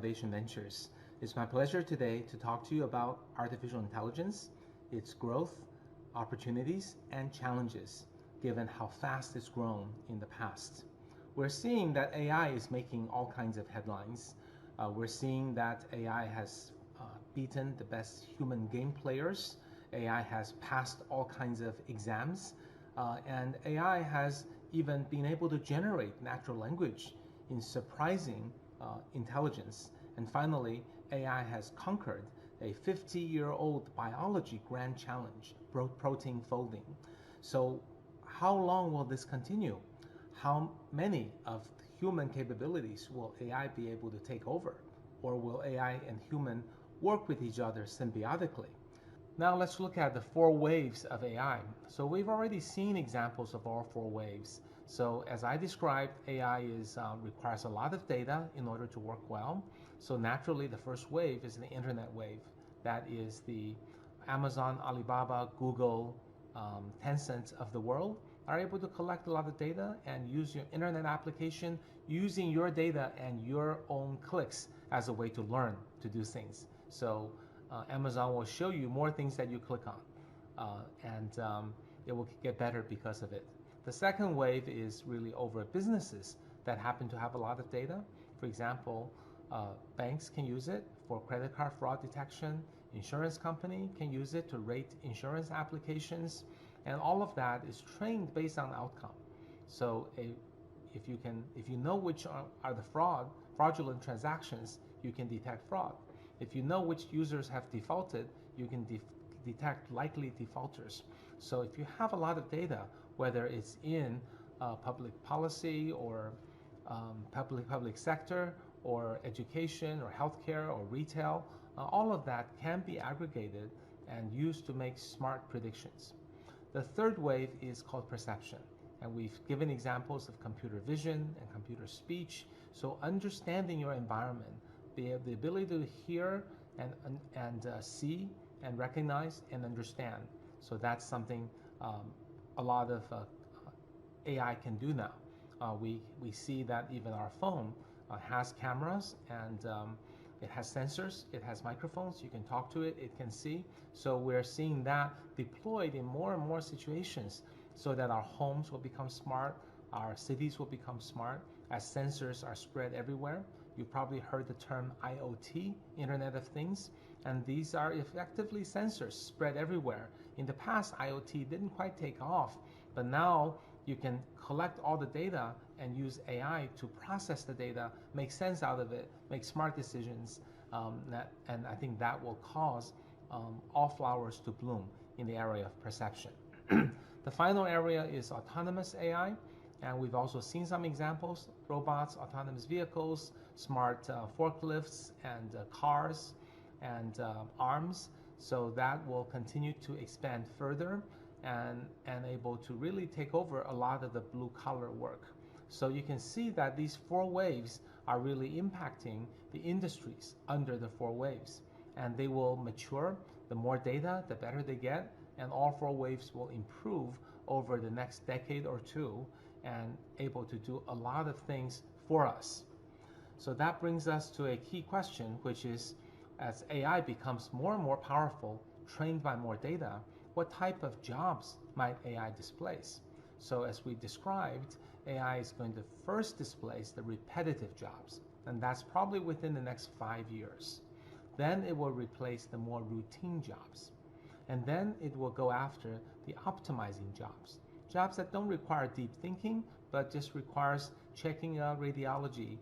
Innovation Ventures. It's my pleasure today to talk to you about artificial intelligence, its growth, opportunities, and challenges, given how fast it's grown in the past. We're seeing that AI is making all kinds of headlines. We're seeing that AI has beaten the best human game players. AI has passed all kinds of exams. And AI has even been able to generate natural language in surprising intelligence. And finally, AI has conquered a 50-year-old biology grand challenge, protein folding. So how long will this continue? How many of human capabilities will AI be able to take over? Or will AI and human work with each other symbiotically? Now let's look at the 4 waves of AI. So we've already seen examples of all 4 waves. So as I described, AI requires a lot of data in order to work well. So naturally, the first wave is the internet wave. That is the Amazon, Alibaba, Google, Tencent of the world are able to collect a lot of data and use your internet application using your data and your own clicks as a way to learn to do things. So Amazon will show you more things that you click on, and it will get better because of it. The second wave is really over businesses that happen to have a lot of data. For example, banks can use it for credit card fraud detection. Insurance company can use it to rate insurance applications, and all of that is trained based on outcome. So if you know which are the fraudulent transactions, you can detect fraud. If you know which users have defaulted, you can detect likely defaulters. So if you have a lot of data, whether it's in public policy or public sector or education or healthcare or retail, all of that can be aggregated and used to make smart predictions. The third wave is called perception, and we've given examples of computer vision and computer speech. So understanding your environment, the ability to hear and see and recognize and understand. So that's something a lot of AI can do now. We see that even our phone has cameras, and it has sensors, it has microphones, you can talk to it, it can see. So we're seeing that deployed in more and more situations so that our homes will become smart, our cities will become smart as sensors are spread everywhere. You've probably heard the term IoT, Internet of Things, and these are effectively sensors spread everywhere. In the past, IoT didn't quite take off, but now you can collect all the data and use AI to process the data, make sense out of it, make smart decisions, and I think that will cause all flowers to bloom in the area of perception. The final area is autonomous AI. And we've also seen some examples: robots, autonomous vehicles, smart forklifts, and cars, and arms. So that will continue to expand further and able to really take over a lot of the blue-collar work. So you can see that these 4 waves are really impacting the industries under the 4 waves. And they will mature. The more data, the better they get. And all 4 waves will improve over the next decade or 2 and able to do a lot of things for us. So that brings us to a key question, which is, as AI becomes more and more powerful, trained by more data, what type of jobs might AI displace? So as we described, AI is going to first displace the repetitive jobs, and that's probably within the next 5 years. Then it will replace the more routine jobs. And then it will go after the optimizing jobs. Jobs that don't require deep thinking, but just requires checking a radiology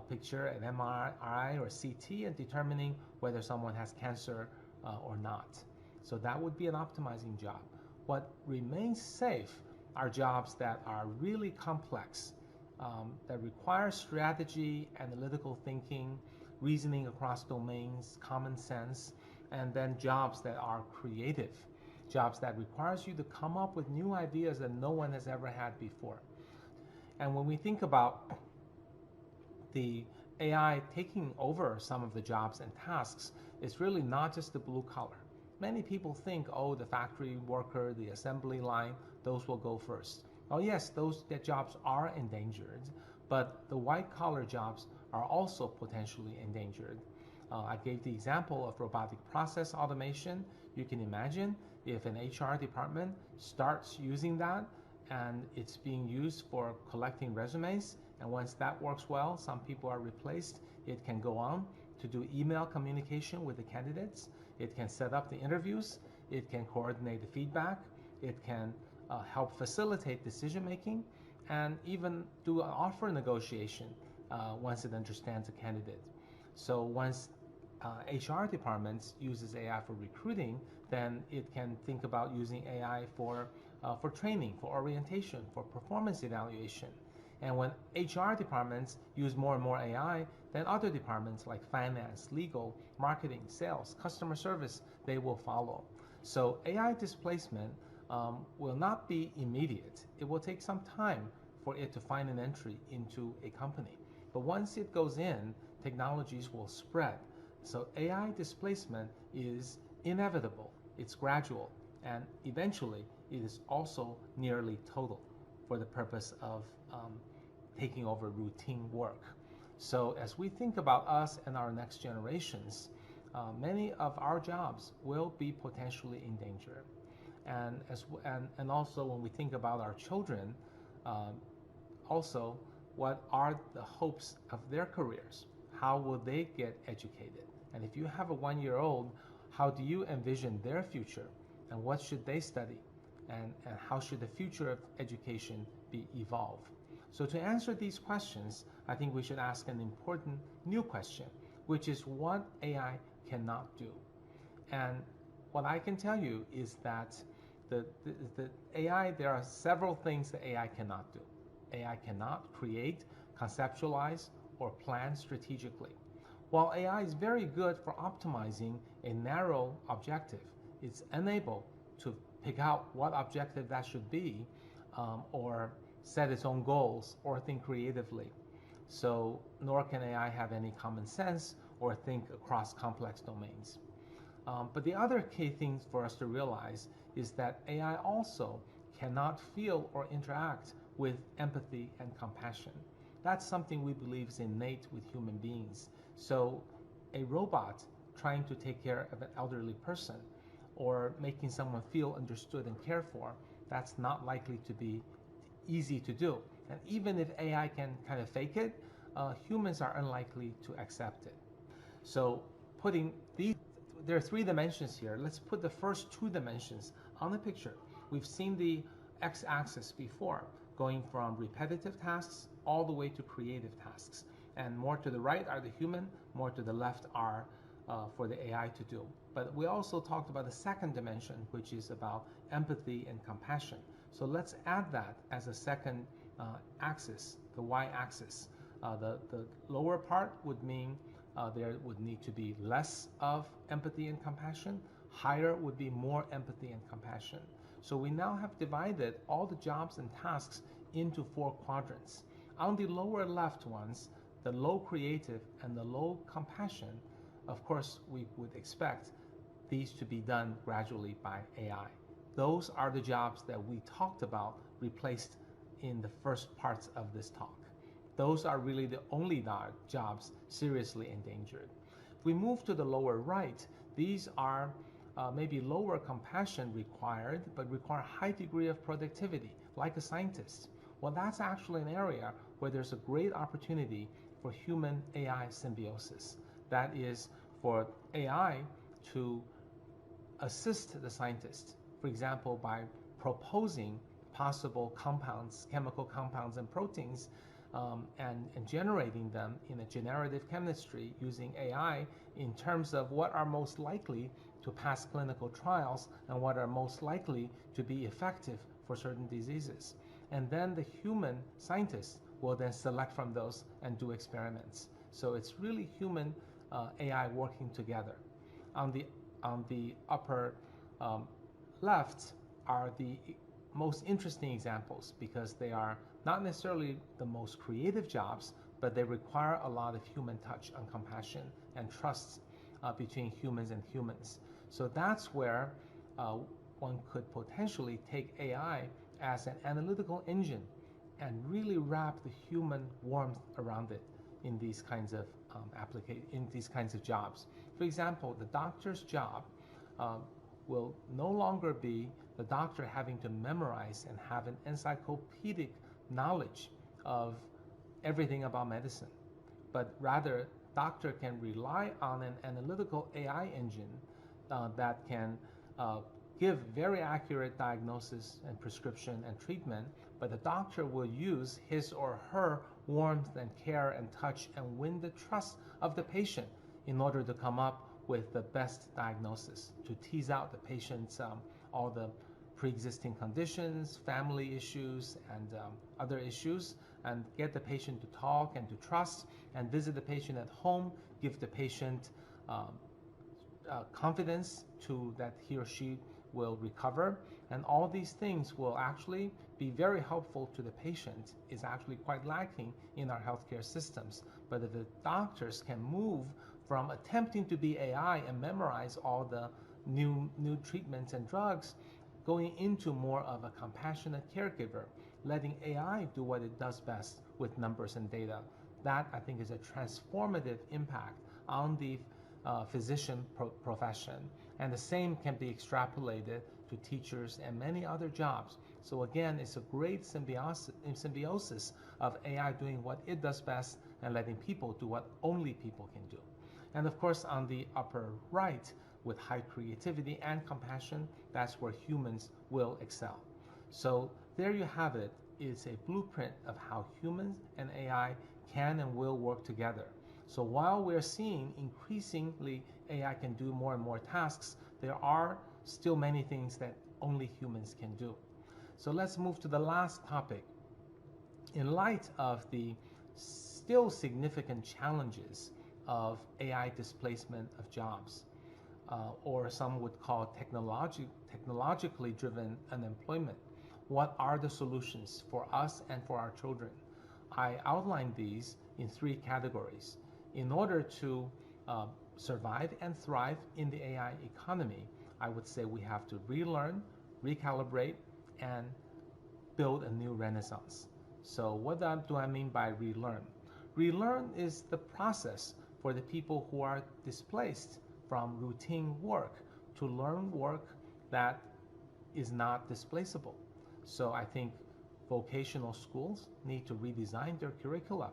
picture, an MRI or CT, and determining whether someone has cancer or not. So that would be an optimizing job. What remains safe are jobs that are really complex, that require strategy, analytical thinking, reasoning across domains, common sense, and then jobs that are creative. Jobs that requires you to come up with new ideas that no one has ever had before. And when we think about the AI taking over some of the jobs and tasks, it's really not just the blue collar. Many people think, oh, the factory worker, the assembly line, those will go first. Oh yes, their jobs are endangered, but the white collar jobs are also potentially endangered. I gave the example of robotic process automation. You can imagine if an HR department starts using that and it's being used for collecting resumes, and once that works well, some people are replaced, it can go on to do email communication with the candidates. It can set up the interviews. It can coordinate the feedback. It can help facilitate decision making, and even do an offer negotiation once it understands a candidate. So once HR departments uses AI for recruiting, then it can think about using AI for training, for orientation, for performance evaluation. And when HR departments use more and more AI, then other departments like finance, legal, marketing, sales, customer service, they will follow. So AI displacement will not be immediate. It will take some time for it to find an entry into a company. But once it goes in, technologies will spread. So AI displacement is inevitable, it's gradual, and eventually it is also nearly total for the purpose of taking over routine work. So as we think about us and our next generations, many of our jobs will be potentially in danger. And also when we think about our children, also what are the hopes of their careers? How will they get educated? And if you have a 1-year-old, how do you envision their future? And what should they study? And how should the future of education be evolved? So to answer these questions, I think we should ask an important new question, which is what AI cannot do. And what I can tell you is that the AI, there are several things that AI cannot do. AI cannot create, conceptualize, or plan strategically. While AI is very good for optimizing a narrow objective, it's unable to pick out what objective that should be, or set its own goals or think creatively. So nor can AI have any common sense or think across complex domains. But the other key thing for us to realize is that AI also cannot feel or interact with empathy and compassion. That's something we believe is innate with human beings. So a robot trying to take care of an elderly person or making someone feel understood and cared for, that's not likely to be easy to do. And even if AI can kind of fake it, humans are unlikely to accept it. So there are 3 dimensions here. Let's put the first 2 dimensions on the picture. We've seen the x-axis before, going from repetitive tasks all the way to creative tasks. And more to the right are the human, more to the left are for the AI to do. But we also talked about the second dimension, which is about empathy and compassion. So let's add that as a second axis, the y-axis. The lower part would mean there would need to be less of empathy and compassion. Higher would be more empathy and compassion. So we now have divided all the jobs and tasks into 4 quadrants. On the lower left ones, the low creative and the low compassion, of course, we would expect these to be done gradually by AI. Those are the jobs that we talked about replaced in the first parts of this talk. Those are really the only jobs seriously endangered. If we move to the lower right, these are maybe lower compassion required, but require a high degree of productivity, like a scientist. Well, that's actually an area where there's a great opportunity for human-AI symbiosis. That is, for AI to assist the scientist, for example, by proposing possible compounds, chemical compounds and proteins, and generating them in a generative chemistry using AI in terms of what are most likely to pass clinical trials and what are most likely to be effective for certain diseases. And then the human scientists will then select from those and do experiments. So it's really human AI working together. On the upper left are the most interesting examples because they are not necessarily the most creative jobs, but they require a lot of human touch and compassion and trust between humans and humans. So that's where one could potentially take AI as an analytical engine and really wrap the human warmth around it. in these kinds of in these kinds of jobs. For example, the doctor's job will no longer be the doctor having to memorize and have an encyclopedic knowledge of everything about medicine, but rather doctor can rely on an analytical AI engine that can give very accurate diagnosis and prescription and treatment, but the doctor will use his or her warmth and care and touch and win the trust of the patient in order to come up with the best diagnosis, to tease out the patient's all the pre-existing conditions, family issues, and other issues, and get the patient to talk and to trust, and visit the patient at home, give the patient confidence that he or she will recover. And all these things will actually be very helpful to the patient. Is actually quite lacking in our healthcare systems. But if the doctors can move from attempting to be AI and memorize all the new treatments and drugs, going into more of a compassionate caregiver, letting AI do what it does best with numbers and data, that I think is a transformative impact on the physician profession. And the same can be extrapolated to teachers and many other jobs. So again, it's a great symbiosis of AI doing what it does best and letting people do what only people can do. And of course, on the upper right, with high creativity and compassion, that's where humans will excel. So there you have it. It's a blueprint of how humans and AI can and will work together. So while we're seeing increasingly AI can do more and more tasks, there are still many things that only humans can do. So let's move to the last topic. In light of the still significant challenges of AI displacement of jobs, or some would call technologically driven unemployment, what are the solutions for us and for our children? I outlined these in 3 categories. In order to survive and thrive in the AI economy, I would say we have to relearn, recalibrate, and build a new renaissance. So what do I mean by relearn? Relearn is the process for the people who are displaced from routine work to learn work that is not displaceable. So I think vocational schools need to redesign their curricula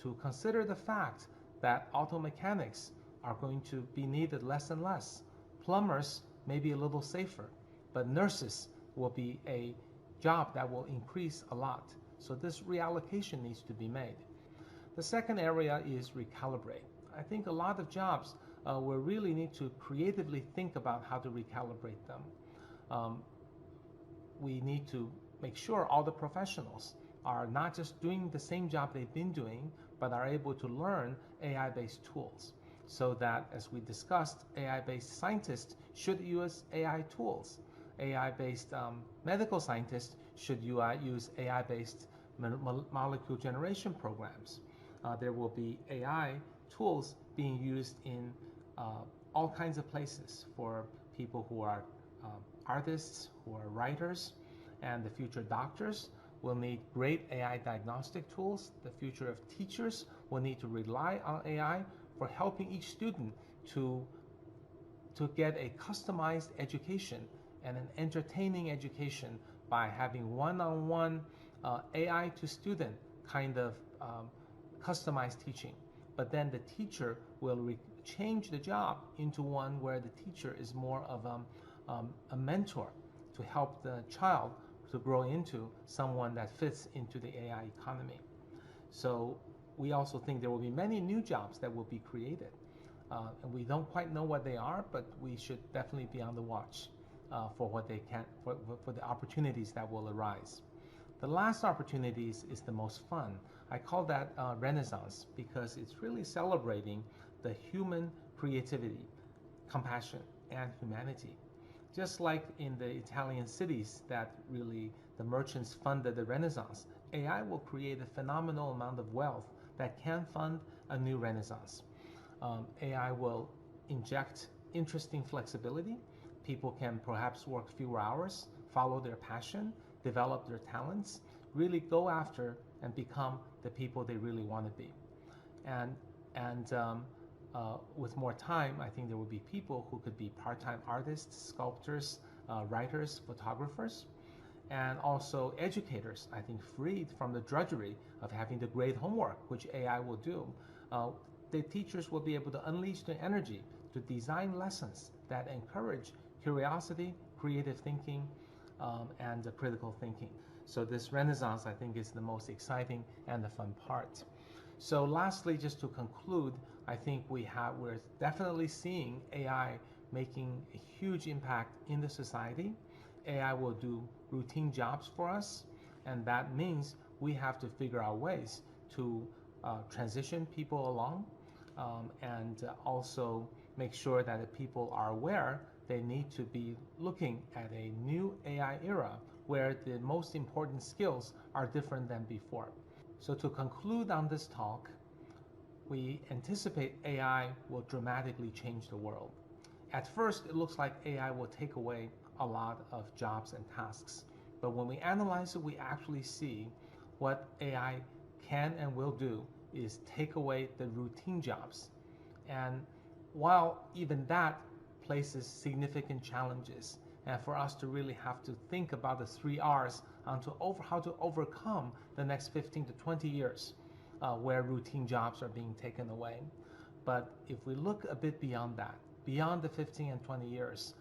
to consider the fact that auto mechanics are going to be needed less and less. Plumbers may be a little safer, but nurses will be a job that will increase a lot. So this reallocation needs to be made. The second area is recalibrate. I think a lot of jobs we really need to creatively think about how to recalibrate them. We need to make sure all the professionals are not just doing the same job they've been doing, but are able to learn AI-based tools. So that, as we discussed, AI-based scientists should use AI tools. AI-based medical scientists should use AI-based molecule generation programs. There will be AI tools being used in all kinds of places for people who are artists, who are writers, and the future doctors will need great AI diagnostic tools. The future of teachers will need to rely on AI for helping each student to get a customized education and an entertaining education by having one-on-one AI to student kind of customized teaching. But then the teacher will change the job into one where the teacher is more of a mentor to help the child to grow into someone that fits into the AI economy. So we also think there will be many new jobs that will be created. And we don't quite know what they are, but we should definitely be on the watch for what they can, for the opportunities that will arise. The last opportunities is the most fun. I call that Renaissance because it's really celebrating the human creativity, compassion, and humanity. Just like in the Italian cities that really the merchants funded the Renaissance, AI will create a phenomenal amount of wealth that can fund a new Renaissance. AI will inject interesting flexibility. People can perhaps work fewer hours, follow their passion, develop their talents, really go after and become the people they really want to be. With more time, I think there will be people who could be part-time artists, sculptors, writers, photographers, and also educators, I think, freed from the drudgery of having to grade homework, which AI will do. The teachers will be able to unleash their energy to design lessons that encourage curiosity, creative thinking, and critical thinking. So this renaissance, I think, is the most exciting and the fun part. So lastly, just to conclude, I think we're definitely seeing AI making a huge impact in the society. AI will do routine jobs for us, and that means we have to figure out ways to transition people along, and also make sure that the people are aware they need to be looking at a new AI era where the most important skills are different than before. So to conclude on this talk, we anticipate AI will dramatically change the world. At first, it looks like AI will take away a lot of jobs and tasks. But when we analyze it, we actually see what AI can and will do is take away the routine jobs. And while even that places significant challenges, and for us to really have to think about the 3 R's on how to overcome the next 15 to 20 years where routine jobs are being taken away. But if we look a bit beyond that, beyond the 15 and 20 years,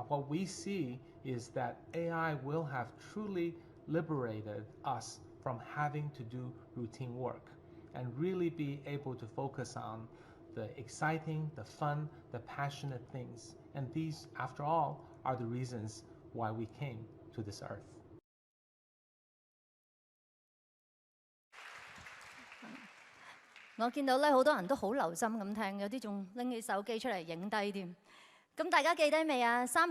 what we see is that AI will have truly liberated us from having to do routine work and really be able to focus on the exciting, the fun, the passionate things. And these, after all, are the reasons why we came to this earth. 我見到咧好多人都好留心咁聽，有啲仲拎起手機出嚟影低添。咁大家記低未啊？